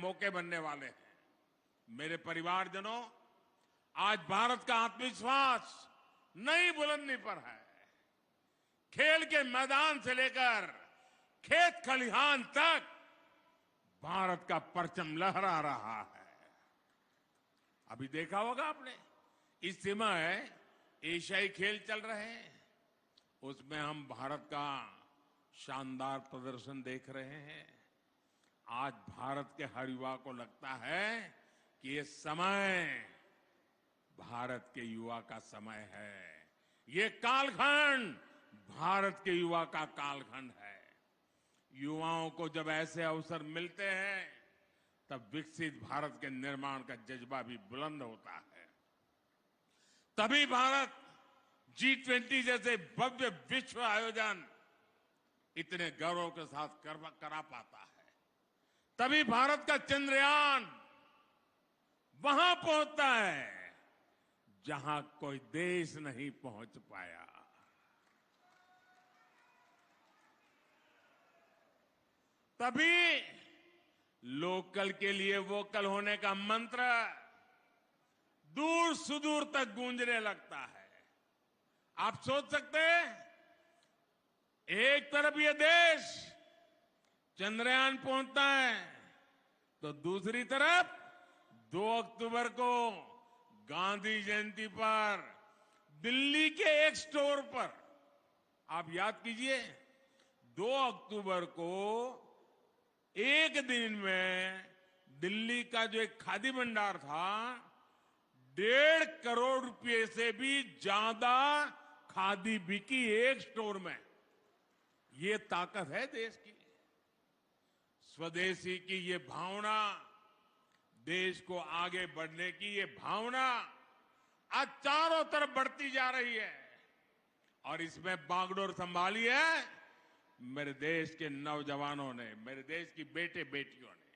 मौके बनने वाले हैं। मेरे परिवारजनों, आज भारत का आत्मविश्वास नई बुलंदी पर है। खेल के मैदान से लेकर खेत खलिहान तक भारत का परचम लहरा रहा है। अभी देखा होगा आपने, इस समय एशियाई खेल चल रहे हैं, उसमें हम भारत का शानदार प्रदर्शन देख रहे हैं। आज भारत के हर युवा को लगता है कि ये समय भारत के युवा का समय है। ये कालखंड भारत के युवा का कालखंड है। युवाओं को जब ऐसे अवसर मिलते हैं तब विकसित भारत के निर्माण का जज्बा भी बुलंद होता है। तभी भारत G20 जैसे भव्य विश्व आयोजन इतने गौरव के साथ करा पाता है। तभी भारत का चंद्रयान वहां पहुंचता है जहां कोई देश नहीं पहुंच पाया। तभी लोकल के लिए वोकल होने का मंत्र दूर सुदूर तक गूंजने लगता है। आप सोच सकते हैं, एक तरफ ये देश चंद्रयान पहुंचता है तो दूसरी तरफ 2 अक्टूबर को गांधी जयंती पर दिल्ली के एक स्टोर पर, आप याद कीजिए, 2 अक्टूबर को एक दिन में दिल्ली का जो एक खादी भंडार था, 1.5 करोड़ रुपए से भी ज्यादा खादी बिकी एक स्टोर में। ये ताकत है देश की। स्वदेशी की ये भावना, देश को आगे बढ़ने की ये भावना आज चारों तरफ बढ़ती जा रही है। और इसमें बागडोर संभाली है मेरे देश के नौजवानों ने, मेरे देश की बेटे बेटियों ने।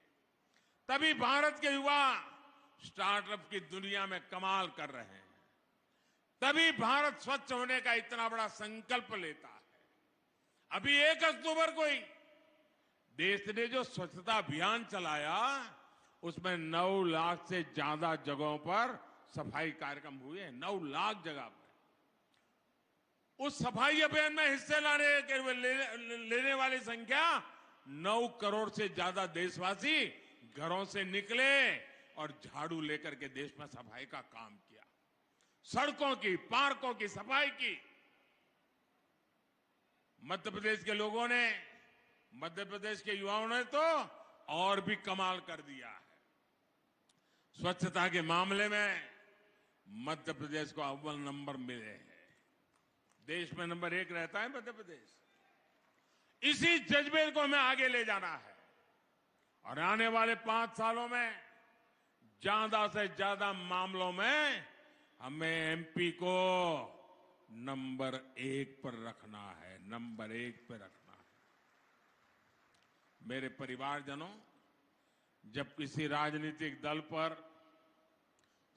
तभी भारत के युवा स्टार्टअप की दुनिया में कमाल कर रहे हैं। तभी भारत स्वच्छ होने का इतना बड़ा संकल्प लेता है। अभी 1 अक्टूबर को ही देश ने जो स्वच्छता अभियान चलाया, उसमें 9 लाख से ज्यादा जगहों पर सफाई कार्यक्रम हुए। 9 लाख जगह पर। उस सफाई अभियान में हिस्से लेने वाली संख्या 9 करोड़ से ज्यादा देशवासी घरों से निकले और झाड़ू लेकर के देश में सफाई का काम किया। सड़कों की, पार्कों की सफाई की। मध्य प्रदेश के लोगों ने, मध्य प्रदेश के युवाओं ने तो और भी कमाल कर दिया है। स्वच्छता के मामले में मध्य प्रदेश को अव्वल नंबर मिले हैं। देश में नंबर 1 रहता है मध्य प्रदेश। इसी जज्बे को हमें आगे ले जाना है और आने वाले 5 सालों में ज्यादा से ज्यादा मामलों में हमें एमपी को नंबर 1 पर रखना है, नंबर 1 पर रखना है। मेरे परिवारजनों, जब किसी राजनीतिक दल पर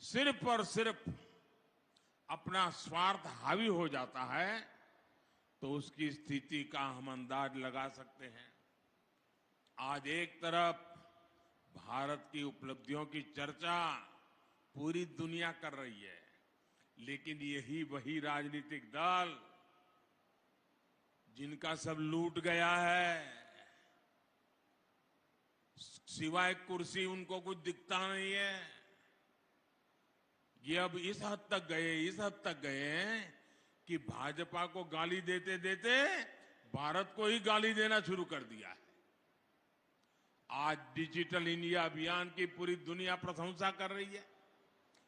सिर्फ और सिर्फ अपना स्वार्थ हावी हो जाता है तो उसकी स्थिति का हम अंदाज लगा सकते हैं। आज एक तरफ भारत की उपलब्धियों की चर्चा पूरी दुनिया कर रही है, लेकिन यही वही राजनीतिक दल जिनका सब लूट गया है, सिवाय कुर्सी उनको कुछ दिखता नहीं है, ये अब इस हद तक गए कि भाजपा को गाली देते देते भारत को ही गाली देना शुरू कर दिया है। आज डिजिटल इंडिया अभियान की पूरी दुनिया प्रशंसा कर रही है,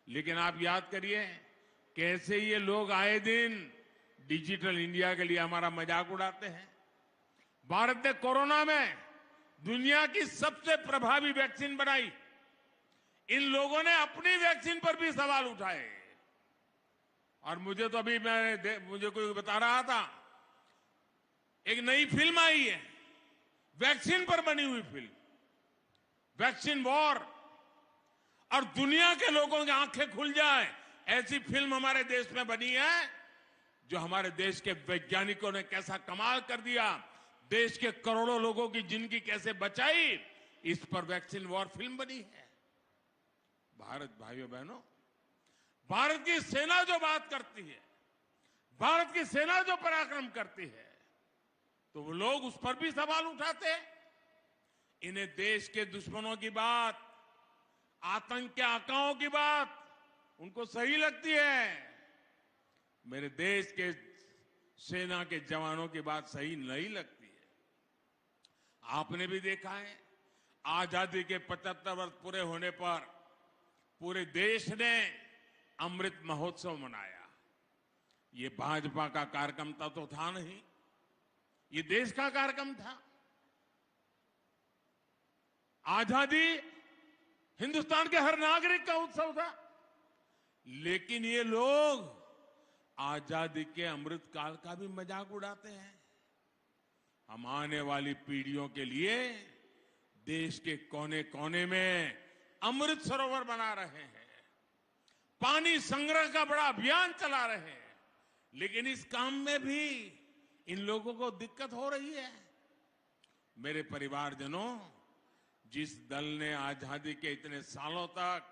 लेकिन आप याद करिए कैसे ये लोग आए दिन डिजिटल इंडिया के लिए हमारा मजाक उड़ाते हैं। भारत ने कोरोना में दुनिया की सबसे प्रभावी वैक्सीन बनाई। इन लोगों ने अपनी वैक्सीन पर भी सवाल उठाए। और मुझे तो अभी मुझे कोई बता रहा था, एक नई फिल्म आई है वैक्सीन पर बनी हुई फिल्म, वैक्सीन वॉर, और दुनिया के लोगों की आंखें खुल जाए ऐसी फिल्म हमारे देश में बनी है। जो हमारे देश के वैज्ञानिकों ने कैसा कमाल कर दिया, देश के करोड़ों लोगों की जिंदगी कैसे बचाई, इस पर वैक्सीन वॉर फिल्म बनी है। भारत भाइयों बहनों, भारत की सेना जो बात करती है, भारत की सेना जो पराक्रम करती है, तो वो लोग उस पर भी सवाल उठाते हैं। इन्हें देश के दुश्मनों की बात, आतंक के आकाओं की बात उनको सही लगती है। मेरे देश के सेना के जवानों की बात सही नहीं लगती है। आपने भी देखा है, आजादी के 75 वर्ष पूरे होने पर पूरे देश ने अमृत महोत्सव मनाया। ये भाजपा का कार्यक्रम तो था नहीं, ये देश का कार्यक्रम था। आजादी हिंदुस्तान के हर नागरिक का उत्सव था, लेकिन ये लोग आजादी के अमृत काल का भी मजाक उड़ाते हैं। हम आने वाली पीढ़ियों के लिए देश के कोने कोने में अमृत सरोवर बना रहे हैं, पानी संग्रह का बड़ा अभियान चला रहे हैं, लेकिन इस काम में भी इन लोगों को दिक्कत हो रही है। मेरे परिवारजनों, जिस दल ने आजादी के इतने सालों तक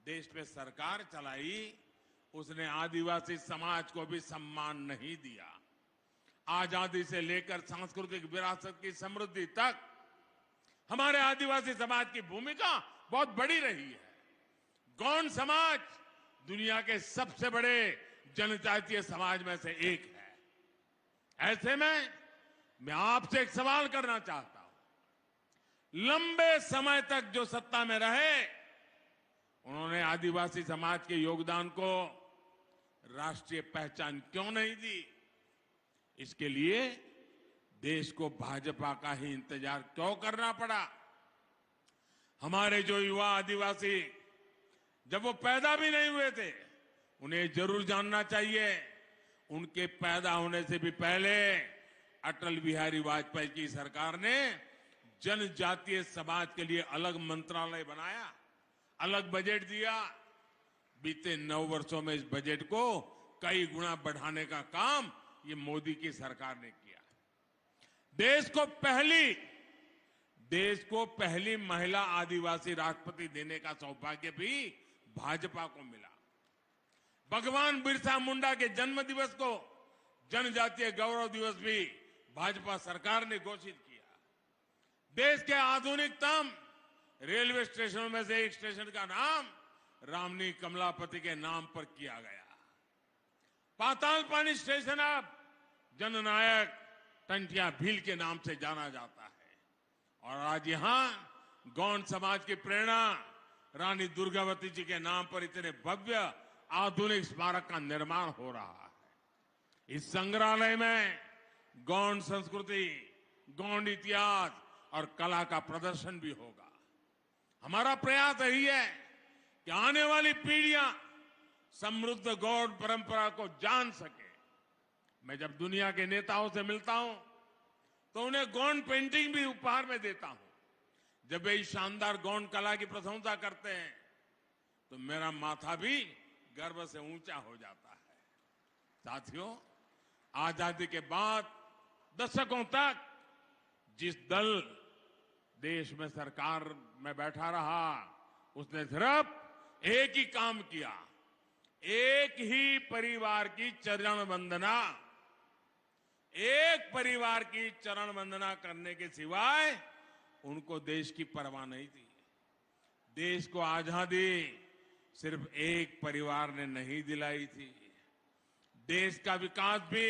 देश में सरकार चलाई, उसने आदिवासी समाज को भी सम्मान नहीं दिया। आजादी से लेकर सांस्कृतिक विरासत की समृद्धि तक हमारे आदिवासी समाज की भूमिका बहुत बड़ी रही है। गौंड समाज दुनिया के सबसे बड़े जनजातीय समाज में से एक है। ऐसे में मैं आपसे एक सवाल करना चाहता हूं। लंबे समय तक जो सत्ता में रहे, उन्होंने आदिवासी समाज के योगदान को राष्ट्रीय पहचान क्यों नहीं दी? इसके लिए देश को भाजपा का ही इंतजार क्यों करना पड़ा? हमारे जो युवा आदिवासी, जब वो पैदा भी नहीं हुए थे, उन्हें जरूर जानना चाहिए, उनके पैदा होने से भी पहले अटल बिहारी वाजपेयी की सरकार ने जनजातीय समाज के लिए अलग मंत्रालय बनाया, अलग बजट दिया। बीते 9 वर्षों में इस बजट को कई गुना बढ़ाने का काम ये मोदी की सरकार ने किया। देश को पहली महिला आदिवासी राष्ट्रपति देने का सौभाग्य भी भाजपा को मिला। भगवान बिरसा मुंडा के जन्म दिवस को जनजातीय गौरव दिवस भी भाजपा सरकार ने घोषित किया। देश के आधुनिकतम रेलवे स्टेशनों में से एक स्टेशन का नाम रामनी कमलापति के नाम पर किया गया। पातालपानी स्टेशन अब जननायक टंटिया भील के नाम से जाना जाता है। और आज यहां गौंड समाज की प्रेरणा रानी दुर्गावती जी के नाम पर इतने भव्य आधुनिक स्मारक का निर्माण हो रहा है। इस संग्रहालय में गौंड संस्कृति, गौंड इतिहास और कला का प्रदर्शन भी होगा। हमारा प्रयास यही है कि आने वाली पीढ़ियां समृद्ध गौंड परंपरा को जान सके। मैं जब दुनिया के नेताओं से मिलता हूं तो उन्हें गौंड पेंटिंग भी उपहार में देता हूं। जब वे इस शानदार गौंड कला की प्रशंसा करते हैं तो मेरा माथा भी गर्व से ऊंचा हो जाता है। साथियों, आजादी के बाद दशकों तक जिस दल देश में सरकार में बैठा रहा, उसने सिर्फ एक ही काम किया, एक ही परिवार की चरण वंदना, एक परिवार की चरण वंदना करने के सिवाय उनको देश की परवाह नहीं थी। देश को आजादी सिर्फ एक परिवार ने नहीं दिलाई थी। देश का विकास भी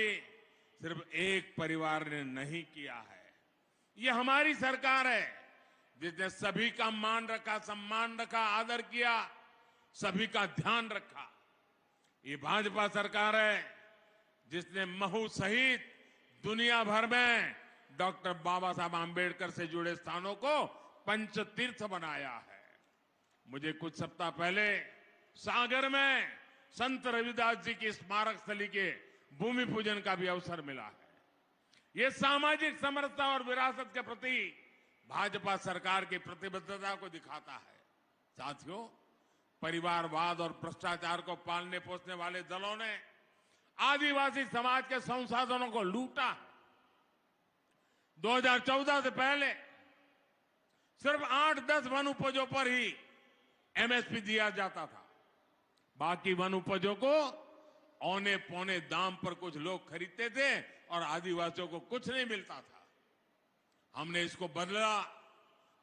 सिर्फ एक परिवार ने नहीं किया है। ये हमारी सरकार है जिसने सभी का मान रखा, सम्मान रखा, आदर किया, सभी का ध्यान रखा। ये भाजपा सरकार है जिसने महू सहित दुनिया भर में डॉक्टर बाबा साहब आंबेडकर से जुड़े स्थानों को पंचतीर्थ बनाया है। मुझे कुछ सप्ताह पहले सागर में संत रविदास जी की स्मारक स्थली के भूमि पूजन का भी अवसर मिला है। यह सामाजिक समरसता और विरासत के प्रति भाजपा सरकार की प्रतिबद्धता को दिखाता है। साथियों, परिवारवाद और भ्रष्टाचार को पालने पोसने वाले दलों ने आदिवासी समाज के संसाधनों को लूटा है। 2014 से पहले सिर्फ 8-10 वन उपजों पर ही एमएसपी दिया जाता था। बाकी वन उपजों को औने पौने दाम पर कुछ लोग खरीदते थे और आदिवासियों को कुछ नहीं मिलता था। हमने इसको बदला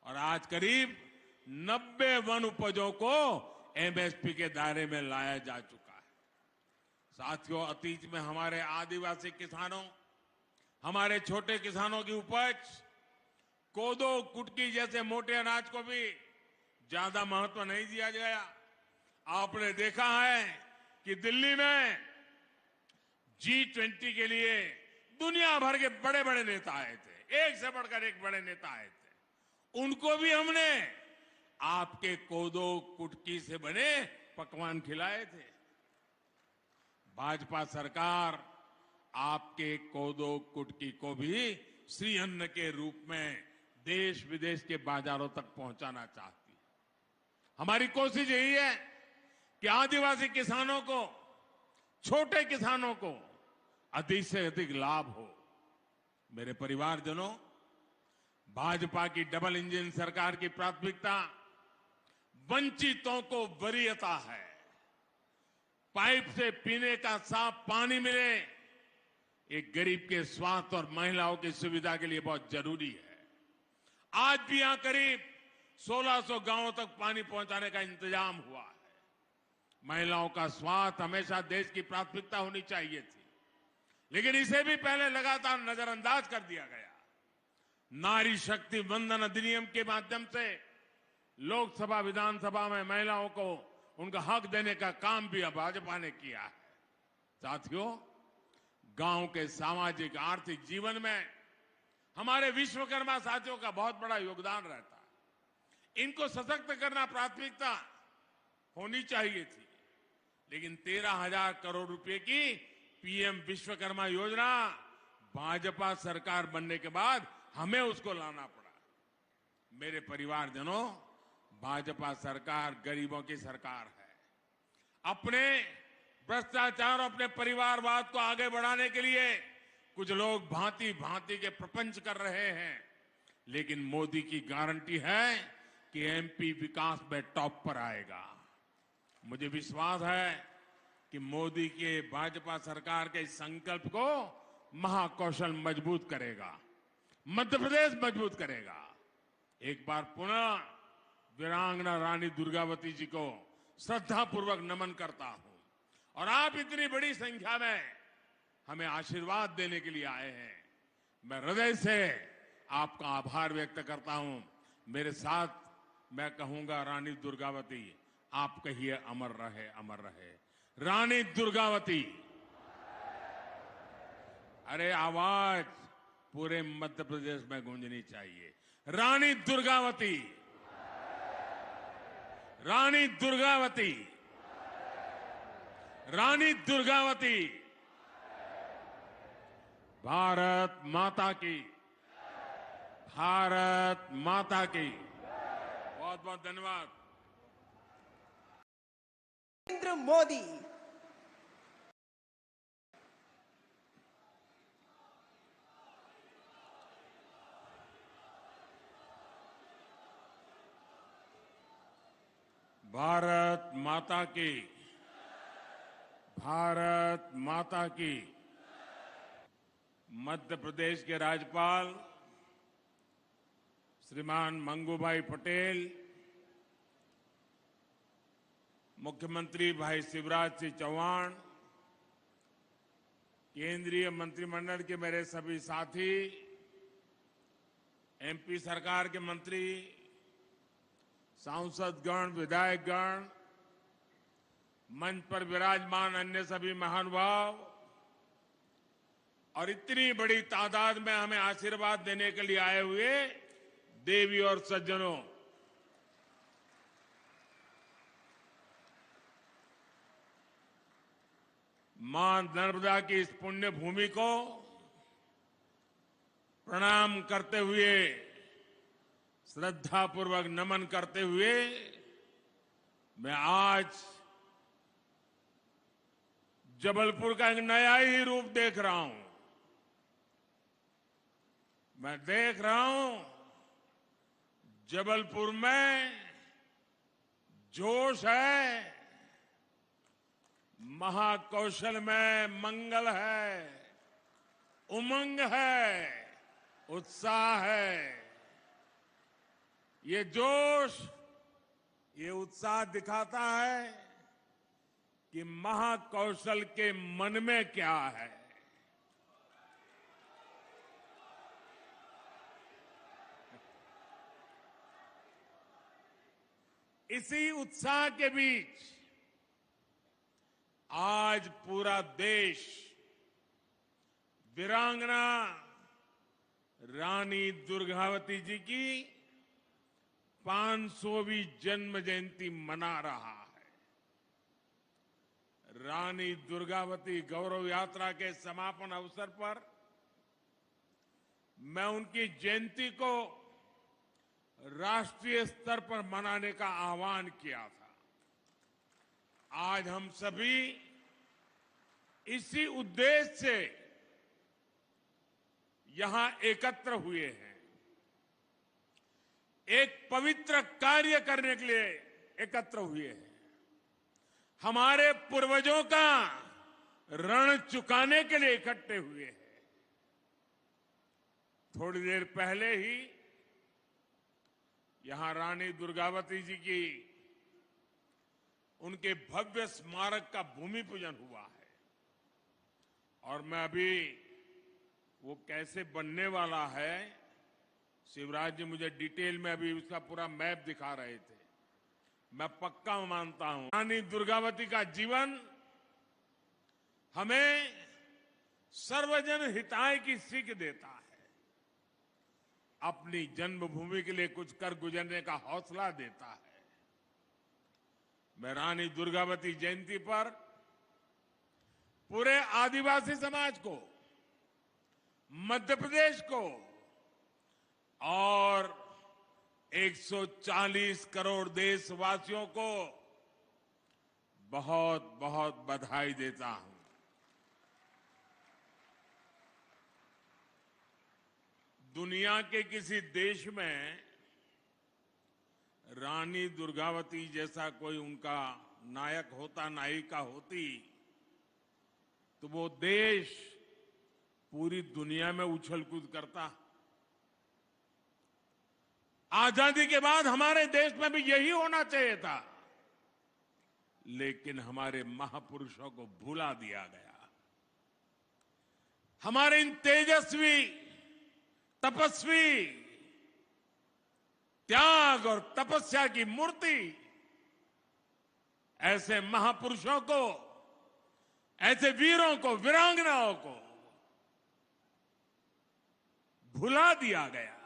और आज करीब 90 वन उपजों को एमएसपी के दायरे में लाया जा चुका है। साथियों, अतीत में हमारे आदिवासी किसानों, हमारे छोटे किसानों की उपज कोदो, कुटकी जैसे मोटे अनाज को भी ज्यादा महत्व नहीं दिया गया। आपने देखा है कि दिल्ली में G20 के लिए दुनिया भर के बड़े बड़े नेता आए थे, एक से बढ़कर एक बड़े नेता आए थे। उनको भी हमने आपके कोदो, कुटकी से बने पकवान खिलाए थे। भाजपा सरकार आपके कोदो, कुटकी को भी श्री अन्न के रूप में देश विदेश के बाजारों तक पहुंचाना चाहती है। हमारी कोशिश यही है कि आदिवासी किसानों को, छोटे किसानों को अधिक से अधिक लाभ हो। मेरे परिवारजनों, भाजपा की डबल इंजन सरकार की प्राथमिकता वंचितों को वरीयता है। पाइप से पीने का साफ पानी मिले, एक गरीब के स्वास्थ्य और महिलाओं की सुविधा के लिए बहुत जरूरी है। आज भी यहां करीब 1600 गांवों तक पानी पहुंचाने का इंतजाम हुआ है। महिलाओं का स्वास्थ्य हमेशा देश की प्राथमिकता होनी चाहिए थी, लेकिन इसे भी पहले लगातार नजरअंदाज कर दिया गया। नारी शक्ति वंदन अधिनियम के माध्यम से लोकसभा, विधानसभा में महिलाओं को उनका हक देने का काम भी भाजपा ने किया है। साथियों, गांव के सामाजिक आर्थिक जीवन में हमारे विश्वकर्मा साथियों का बहुत बड़ा योगदान रहता है। इनको सशक्त करना प्राथमिकता होनी चाहिए थी, लेकिन 13,000 करोड़ रुपए की पीएम विश्वकर्मा योजना भाजपा सरकार बनने के बाद हमें उसको लाना पड़ा। मेरे परिवारजनों, भाजपा सरकार गरीबों की सरकार है। अपने भ्रष्टाचार और अपने परिवारवाद को आगे बढ़ाने के लिए कुछ लोग भांति भांति के प्रपंच कर रहे हैं, लेकिन मोदी की गारंटी है कि एमपी विकास में टॉप पर आएगा। मुझे विश्वास है कि मोदी के भाजपा सरकार के इस संकल्प को महाकौशल मजबूत करेगा, मध्य प्रदेश मजबूत करेगा। एक बार पुनः वीरांगना रानी दुर्गावती जी को श्रद्धापूर्वक नमन करता हूं और आप इतनी बड़ी संख्या में हमें आशीर्वाद देने के लिए आए हैं। मैं हृदय से आपका आभार व्यक्त करता हूं। मेरे साथ मैं कहूंगा, रानी दुर्गावती, आप कहिए अमर रहे, अमर रहे। रानी दुर्गावती। अरे आवाज पूरे मध्य प्रदेश में गूंजनी चाहिए। रानी दुर्गावती, रानी दुर्गावती, रानी दुर्गावती। भारत माता की, भारत माता की। बहुत बहुत धन्यवाद। नरेंद्र मोदी। भारत माता की, भारत माता की। मध्य प्रदेश के राज्यपाल श्रीमान मंगूभाई पटेल, मुख्यमंत्री भाई शिवराज सिंह चौहान, केंद्रीय मंत्रिमंडल के मेरे सभी साथी, एमपी सरकार के मंत्री, सांसदगण, विधायकगण, मंच पर विराजमान अन्य सभी महानुभाव और इतनी बड़ी तादाद में हमें आशीर्वाद देने के लिए आए हुए देवी और सज्जनों, मां नर्मदा की इस पुण्य भूमि को प्रणाम करते हुए, श्रद्धापूर्वक नमन करते हुए मैं आज जबलपुर का एक नया ही रूप देख रहा हूं। मैं देख रहा हूं जबलपुर में जोश है, महाकौशल में मंगल है, उमंग है, उत्साह है। ये जोश, ये उत्साह दिखाता है कि महाकौशल के मन में क्या है। इसी उत्साह के बीच आज पूरा देश वीरांगना रानी दुर्गावती जी की 500वीं जन्म जयंती मना रहा है। रानी दुर्गावती गौरव यात्रा के समापन अवसर पर मैं उनकी जयंती को राष्ट्रीय स्तर पर मनाने का आह्वान किया था। आज हम सभी इसी उद्देश्य से यहां एकत्र हुए हैं, एक पवित्र कार्य करने के लिए एकत्र हुए हैं, हमारे पूर्वजों का ऋण चुकाने के लिए इकट्ठे हुए हैं। थोड़ी देर पहले ही यहां रानी दुर्गावती जी की उनके भव्य स्मारक का भूमि पूजन हुआ है और मैं अभी वो कैसे बनने वाला है, शिवराज जी मुझे डिटेल में अभी उसका पूरा मैप दिखा रहे थे। मैं पक्का मानता हूं रानी दुर्गावती का जीवन हमें सर्वजन हिताय की सीख देता है। अपनी जन्मभूमि के लिए कुछ कर गुजरने का हौसला देता है। मैं रानी दुर्गावती जयंती पर पूरे आदिवासी समाज को, मध्य प्रदेश को और 140 करोड़ देशवासियों को बहुत बहुत बधाई देता हूं। दुनिया के किसी देश में रानी दुर्गावती जैसा कोई उनका नायक होता, नायिका होती, तो वो देश पूरी दुनिया में उछल कूद करता। आजादी के बाद हमारे देश में भी यही होना चाहिए था, लेकिन हमारे महापुरुषों को भुला दिया गया। हमारे इन तेजस्वी, तपस्वी, त्याग और तपस्या की मूर्ति ऐसे महापुरुषों को, ऐसे वीरों को, वीरांगनाओं को भुला दिया गया।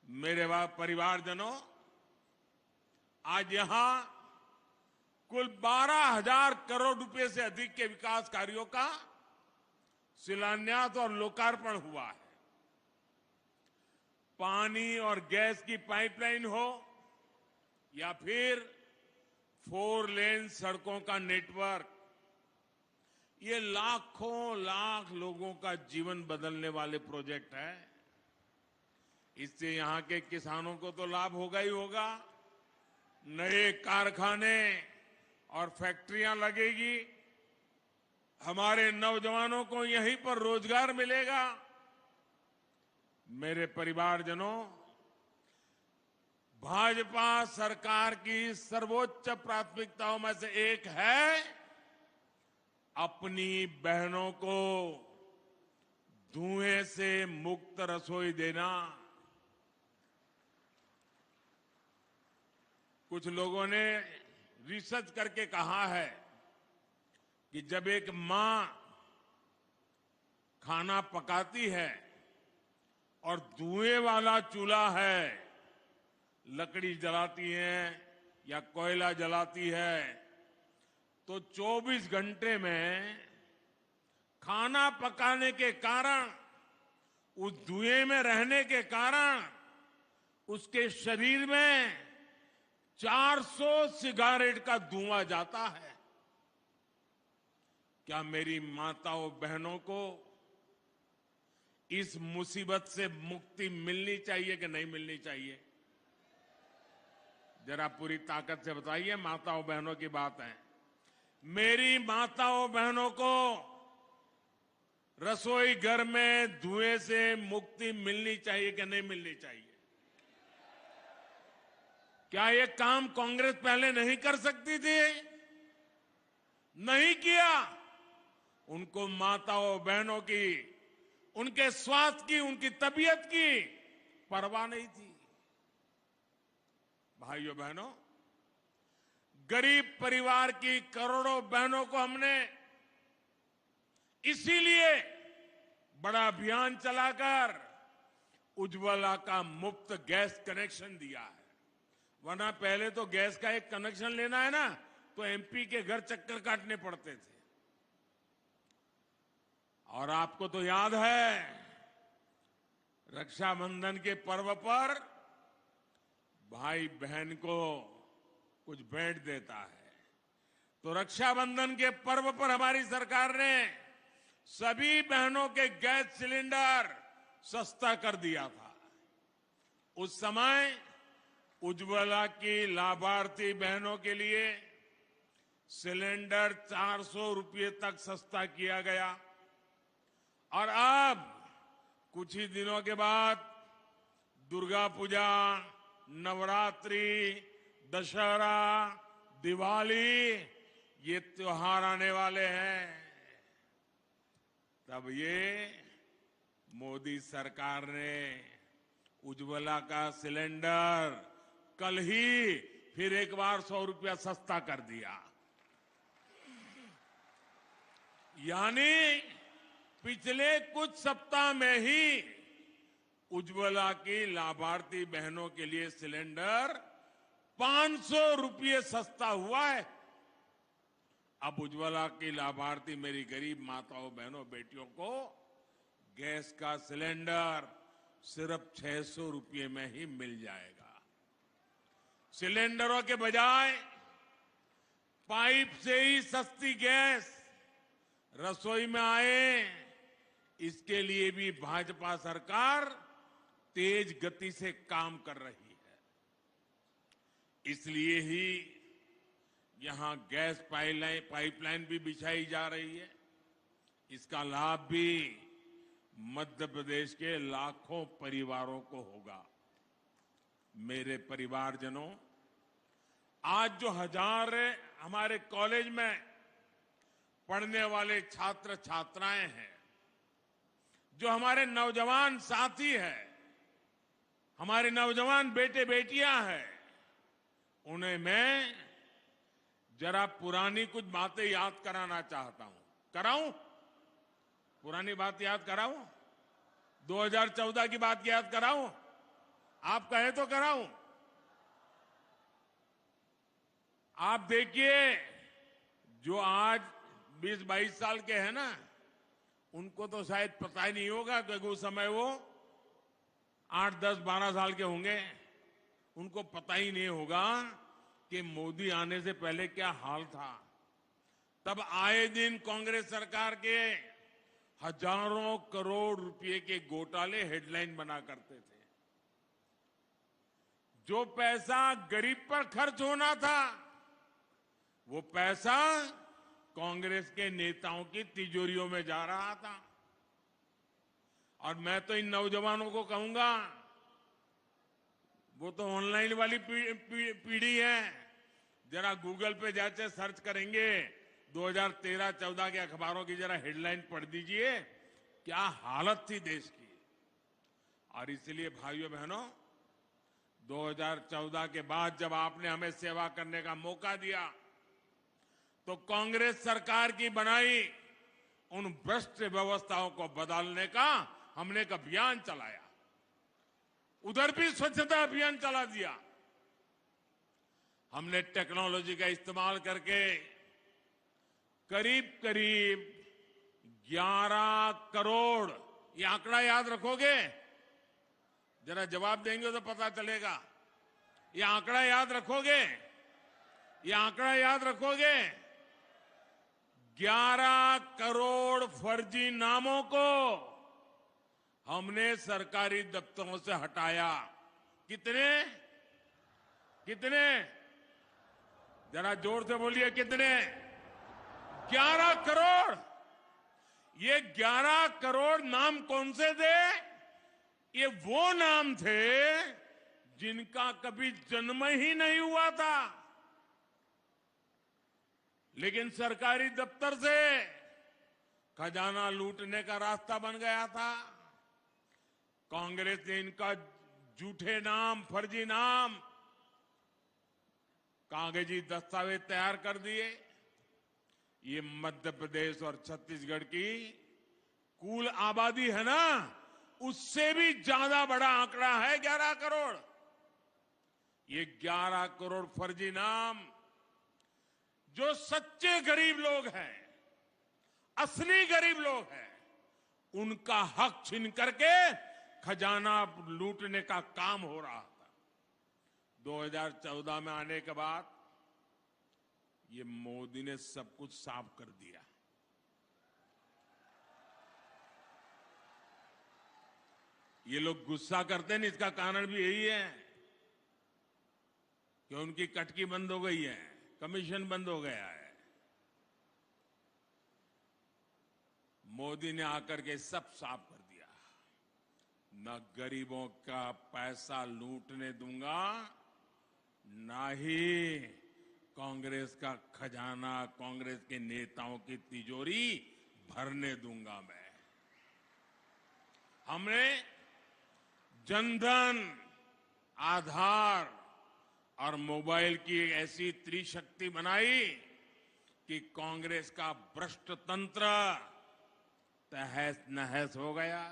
मेरे परिवारजनों, आज यहां कुल 12,000 करोड़ रुपए से अधिक के विकास कार्यों का शिलान्यास और लोकार्पण हुआ है। पानी और गैस की पाइपलाइन हो या फिर 4 लेन सड़कों का नेटवर्क, ये लाखों लाख लोगों का जीवन बदलने वाले प्रोजेक्ट है। इससे यहां के किसानों को तो लाभ होगा ही होगा, नए कारखाने और फैक्ट्रियां लगेगी, हमारे नौजवानों को यहीं पर रोजगार मिलेगा। मेरे परिवारजनों, भाजपा सरकार की सर्वोच्च प्राथमिकताओं में से एक है अपनी बहनों को धुएं से मुक्त रसोई देना। कुछ लोगों ने रिसर्च करके कहा है कि जब एक मां खाना पकाती है और धुएं वाला चूल्हा है, लकड़ी जलाती है या कोयला जलाती है, तो 24 घंटे में खाना पकाने के कारण, उस धुएं में रहने के कारण उसके शरीर में 400 सिगारेट का धुआं जाता है। क्या मेरी माताओं बहनों को इस मुसीबत से मुक्ति मिलनी चाहिए कि नहीं मिलनी चाहिए? जरा पूरी ताकत से बताइए। माताओं बहनों की बात है। मेरी माताओं बहनों को रसोई घर में धुएं से मुक्ति मिलनी चाहिए कि नहीं मिलनी चाहिए? क्या ये काम कांग्रेस पहले नहीं कर सकती थी? नहीं किया। उनको माताओं बहनों की, उनके स्वास्थ्य की, उनकी तबीयत की परवाह नहीं थी। भाइयों बहनों, गरीब परिवार की करोड़ों बहनों को हमने इसीलिए बड़ा अभियान चलाकर उज्ज्वला का मुफ्त गैस कनेक्शन दिया है। वरना पहले तो गैस का एक कनेक्शन लेना है ना, तो एमपी के घर चक्कर काटने पड़ते थे। और आपको तो याद है, रक्षाबंधन के पर्व पर भाई बहन को कुछ भेंट देता है, तो रक्षाबंधन के पर्व पर हमारी सरकार ने सभी बहनों के गैस सिलेंडर सस्ता कर दिया था। उस समय उज्ज्वला की लाभार्थी बहनों के लिए सिलेंडर 400 रुपये तक सस्ता किया गया। और अब कुछ ही दिनों के बाद दुर्गा पूजा, नवरात्रि, दशहरा, दिवाली, ये त्योहार आने वाले हैं। तब ये मोदी सरकार ने उज्ज्वला का सिलेंडर कल ही फिर एक बार 100 रुपया सस्ता कर दिया। यानी पिछले कुछ सप्ताह में ही उज्ज्वला की लाभार्थी बहनों के लिए सिलेंडर 500 रुपये सस्ता हुआ है। अब उज्ज्वला की लाभार्थी मेरी गरीब माताओं बहनों बेटियों को गैस का सिलेंडर सिर्फ 600 रुपये में ही मिल जाएगा। सिलेंडरों के बजाय पाइप से ही सस्ती गैस रसोई में आए, इसके लिए भी भाजपा सरकार तेज गति से काम कर रही है। इसलिए ही यहां गैस पाइपलाइन भी बिछाई जा रही है। इसका लाभ भी मध्य प्रदेश के लाखों परिवारों को होगा। मेरे परिवारजनों, आज जो हजार हमारे कॉलेज में पढ़ने वाले छात्र छात्राएं हैं, जो हमारे नौजवान साथी हैं, हमारे नौजवान बेटे बेटियां हैं, उन्हें मैं जरा पुरानी कुछ बातें याद कराना चाहता हूं। कराऊं? पुरानी बात याद कराऊं? 2014 की बात याद कराऊं? आप कहें तो कराऊं। आप देखिए, जो आज 20-22 साल के हैं ना, उनको तो शायद पता ही नहीं होगा, क्योंकि उस समय वो 8, 10, 12 साल के होंगे। उनको पता ही नहीं होगा कि मोदी आने से पहले क्या हाल था। तब आए दिन कांग्रेस सरकार के हजारों करोड़ रुपए के घोटाले हेडलाइन बना करते थे। जो पैसा गरीब पर खर्च होना था, वो पैसा कांग्रेस के नेताओं की तिजोरियों में जा रहा था। और मैं तो इन नौजवानों को कहूंगा, वो तो ऑनलाइन वाली पीढ़ी है, जरा गूगल पे जाके सर्च करेंगे 2013-14 के अखबारों की जरा हेडलाइन पढ़ दीजिए, क्या हालत थी देश की। और इसलिए भाइयों बहनों, 2014 के बाद जब आपने हमें सेवा करने का मौका दिया, तो कांग्रेस सरकार की बनाई उन भ्रष्ट व्यवस्थाओं को बदलने का हमने एक अभियान चलाया। उधर भी स्वच्छता अभियान चला दिया। हमने टेक्नोलॉजी का इस्तेमाल करके करीब करीब 11 करोड़, ये आंकड़ा याद रखोगे? जरा जवाब देंगे तो पता चलेगा। ये आंकड़ा याद रखोगे? ये आंकड़ा याद रखोगे? 11 करोड़ फर्जी नामों को हमने सरकारी दफ्तरों से हटाया कितने कितने जरा जोर से बोलिए कितने 11 करोड़। ये 11 करोड़ नाम कौन से थे? ये वो नाम थे जिनका कभी जन्म ही नहीं हुआ था, लेकिन सरकारी दफ्तर से खजाना लूटने का रास्ता बन गया था। कांग्रेस ने इनका झूठे नाम, फर्जी नाम, कागजी दस्तावेज तैयार कर दिए। ये मध्य प्रदेश और छत्तीसगढ़ की कुल आबादी है ना, उससे भी ज्यादा बड़ा आंकड़ा है 11 करोड़। ये 11 करोड़ फर्जी नाम जो सच्चे गरीब लोग हैं, असली गरीब लोग हैं, उनका हक छीन करके खजाना लूटने का काम हो रहा था। 2014 में आने के बाद ये मोदी ने सब कुछ साफ कर दिया। ये लोग गुस्सा करते हैं, इसका कारण भी यही है कि उनकी कटकी बंद हो गई है, कमीशन बंद हो गया है। मोदी ने आकर के सब साफ कर दिया। न गरीबों का पैसा लूटने दूंगा, ना ही कांग्रेस का खजाना, कांग्रेस के नेताओं की तिजोरी भरने दूंगा मैं। हमने जनधन, आधार और मोबाइल की एक ऐसी त्रिशक्ति बनाई कि कांग्रेस का भ्रष्ट तंत्र तहस नहस हो गया।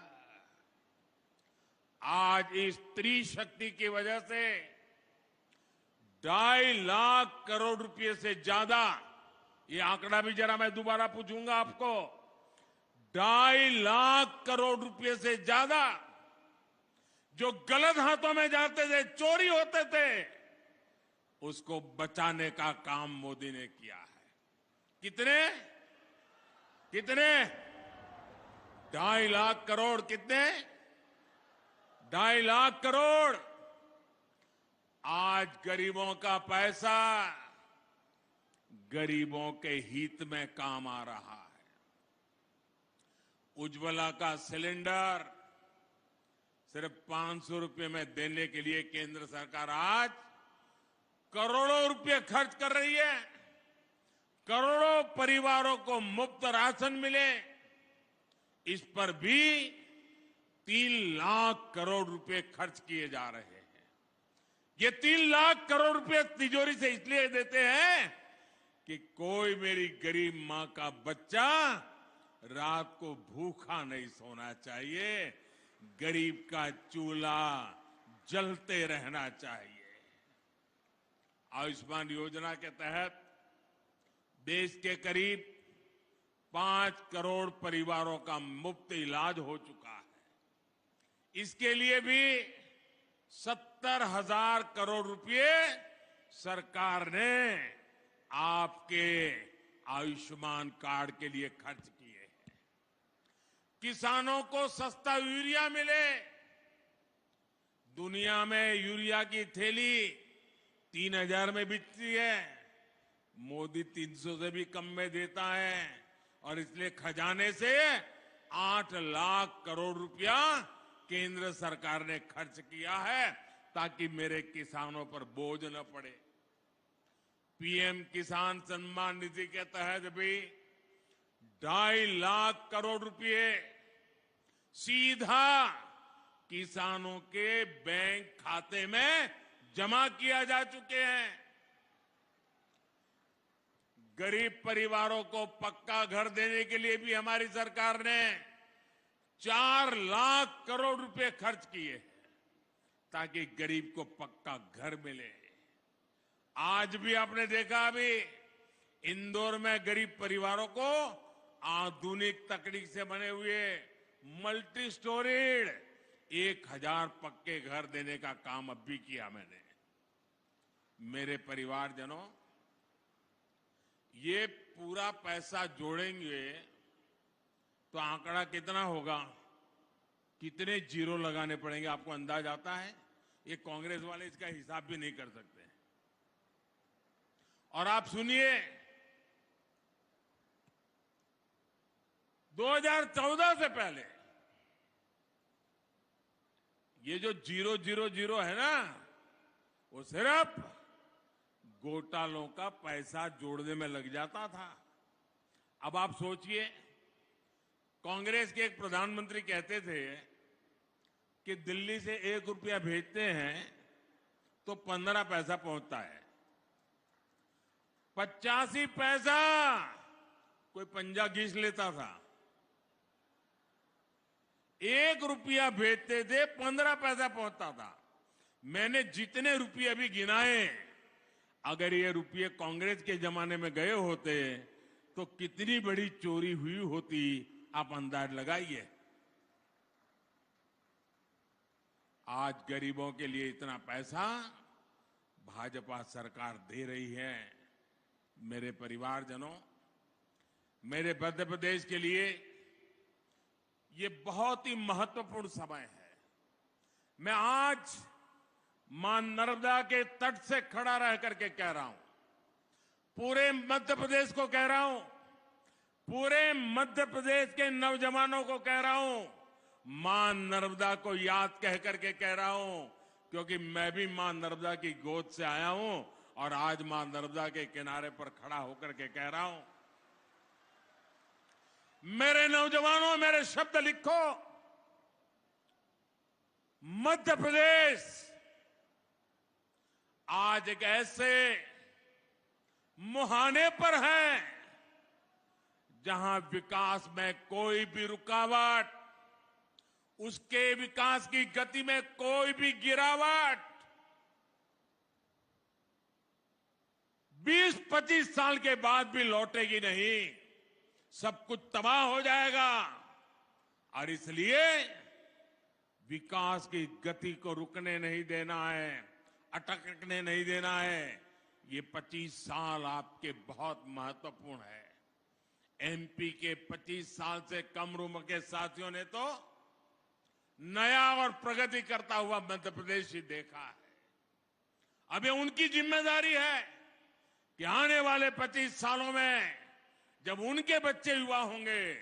आज इस त्रिशक्ति की वजह से 2.5 लाख करोड़ रुपए से ज्यादा, ये आंकड़ा भी जरा मैं दोबारा पूछूंगा आपको, 2.5 लाख करोड़ रुपए से ज्यादा जो गलत हाथों में जाते थे, चोरी होते थे, उसको बचाने का काम मोदी ने किया है। कितने कितने 2.5 लाख करोड़। कितने 2.5 लाख करोड़। आज गरीबों का पैसा गरीबों के हित में काम आ रहा है। उज्ज्वला का सिलेंडर सिर्फ 500 रुपए में देने के लिए केंद्र सरकार आज करोड़ों रुपए खर्च कर रही है। करोड़ों परिवारों को मुफ्त राशन मिले, इस पर भी 3 लाख करोड़ रुपए खर्च किए जा रहे हैं। ये 3 लाख करोड़ रुपए तिजोरी से इसलिए देते हैं कि कोई मेरी गरीब मां का बच्चा रात को भूखा नहीं सोना चाहिए, गरीब का चूल्हा जलते रहना चाहिए। आयुष्मान योजना के तहत देश के करीब 5 करोड़ परिवारों का मुफ्त इलाज हो चुका है। इसके लिए भी 70,000 करोड़ रुपए सरकार ने आपके आयुष्मान कार्ड के लिए खर्च किए हैं। किसानों को सस्ता यूरिया मिले। दुनिया में यूरिया की थैली 3,000 में बिकती है, मोदी 300 से भी कम में देता है, और इसलिए खजाने से 8 लाख करोड़ रुपया केंद्र सरकार ने खर्च किया है ताकि मेरे किसानों पर बोझ न पड़े। पीएम किसान सम्मान निधि के तहत भी 2.5 लाख करोड़ रुपए सीधा किसानों के बैंक खाते में जमा किया जा चुके हैं। गरीब परिवारों को पक्का घर देने के लिए भी हमारी सरकार ने 4 लाख करोड़ रुपए खर्च किए हैं ताकि गरीब को पक्का घर मिले। आज भी आपने देखा, अभी इंदौर में गरीब परिवारों को आधुनिक तकनीक से बने हुए मल्टी स्टोरीड 1000 पक्के घर देने का काम अब भी किया मैंने। मेरे परिवारजनों, ये पूरा पैसा जोड़ेंगे तो आंकड़ा कितना होगा? कितने जीरो लगाने पड़ेंगे आपको अंदाज आता है? ये कांग्रेस वाले इसका हिसाब भी नहीं कर सकते। और आप सुनिए, 2014 से पहले ये जो 000 है ना, वो सिर्फ घोटालों का पैसा जोड़ने में लग जाता था। अब आप सोचिए, कांग्रेस के एक प्रधानमंत्री कहते थे कि दिल्ली से 1 रुपया भेजते हैं तो 15 पैसा पहुंचता है। 85 पैसा कोई पंजा घिस लेता था। 1 रुपया भेजते थे, 15 पैसा पहुंचता था। मैंने जितने रुपये अभी गिनाए, अगर ये रुपये कांग्रेस के जमाने में गए होते तो कितनी बड़ी चोरी हुई होती, आप अंदाज लगाइए। आज गरीबों के लिए इतना पैसा भाजपा सरकार दे रही है। मेरे परिवारजनों, मेरे मध्य प्रदेश के लिए ये बहुत ही महत्वपूर्ण समय है। मैं आज मां नर्मदा के तट से खड़ा रह करके कह रहा हूं, पूरे मध्य प्रदेश को कह रहा हूं, पूरे मध्य प्रदेश के नौजवानों को कह रहा हूं, मां नर्मदा को याद कह करके कह रहा हूं, क्योंकि मैं भी मां नर्मदा की गोद से आया हूं और आज मां नर्मदा के किनारे पर खड़ा होकर के कह रहा हूं, मेरे नौजवानों, मेरे शब्द लिखो। मध्य प्रदेश आज एक ऐसे मुहाने पर है जहां विकास में कोई भी रुकावट, उसके विकास की गति में कोई भी गिरावट 20-25 साल के बाद भी लौटेगी नहीं। सब कुछ तबाह हो जाएगा। और इसलिए विकास की गति को रुकने नहीं देना है, अटकने नहीं देना है। ये 25 साल आपके बहुत महत्वपूर्ण है। एमपी के 25 साल से कम उम्र के साथियों ने तो नया और प्रगति करता हुआ मध्य प्रदेश ही देखा है। अब ये उनकी जिम्मेदारी है कि आने वाले 25 सालों में जब उनके बच्चे युवा होंगे,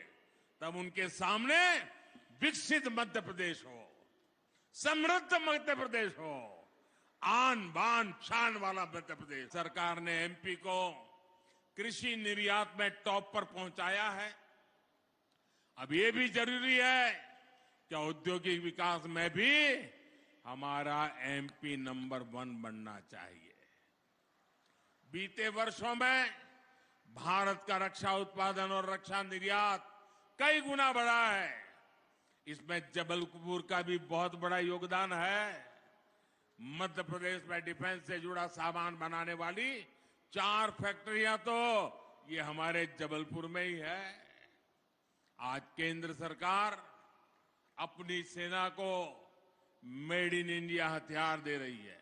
तब उनके सामने विकसित मध्य प्रदेश हो, समृद्ध मध्य प्रदेश हो, आन बान शान वाला मध्य प्रदेश। सरकार ने एमपी को कृषि निर्यात में टॉप पर पहुंचाया है। अब ये भी जरूरी है कि औद्योगिक विकास में भी हमारा एमपी नंबर 1 बनना चाहिए। बीते वर्षों में भारत का रक्षा उत्पादन और रक्षा निर्यात कई गुना बढ़ा है। इसमें जबलपुर का भी बहुत बड़ा योगदान है। मध्य प्रदेश में डिफेंस से जुड़ा सामान बनाने वाली 4 फैक्ट्रियां तो ये हमारे जबलपुर में ही है। आज केंद्र सरकार अपनी सेना को मेड इन इंडिया हथियार दे रही है।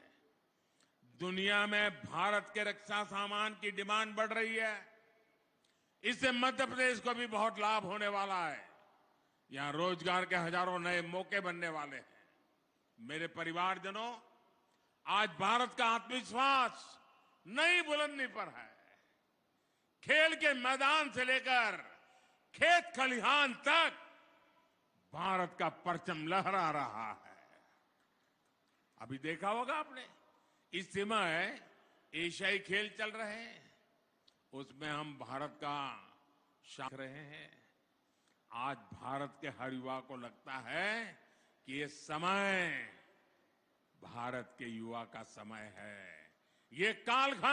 दुनिया में भारत के रक्षा सामान की डिमांड बढ़ रही है। इससे मध्य प्रदेश को भी बहुत लाभ होने वाला है। यहां रोजगार के हजारों नए मौके बनने वाले हैं। मेरे परिवारजनों, आज भारत का आत्मविश्वास नई बुलंदी पर है। खेल के मैदान से लेकर खेत खलिहान तक भारत का परचम लहरा रहा है। अभी देखा होगा आपने, इस समय एशियाई खेल चल रहे हैं, उसमें हम भारत का शान रहे हैं। आज भारत के हर युवा को लगता है कि ये समय भारत के युवा का समय है। ये कालखंड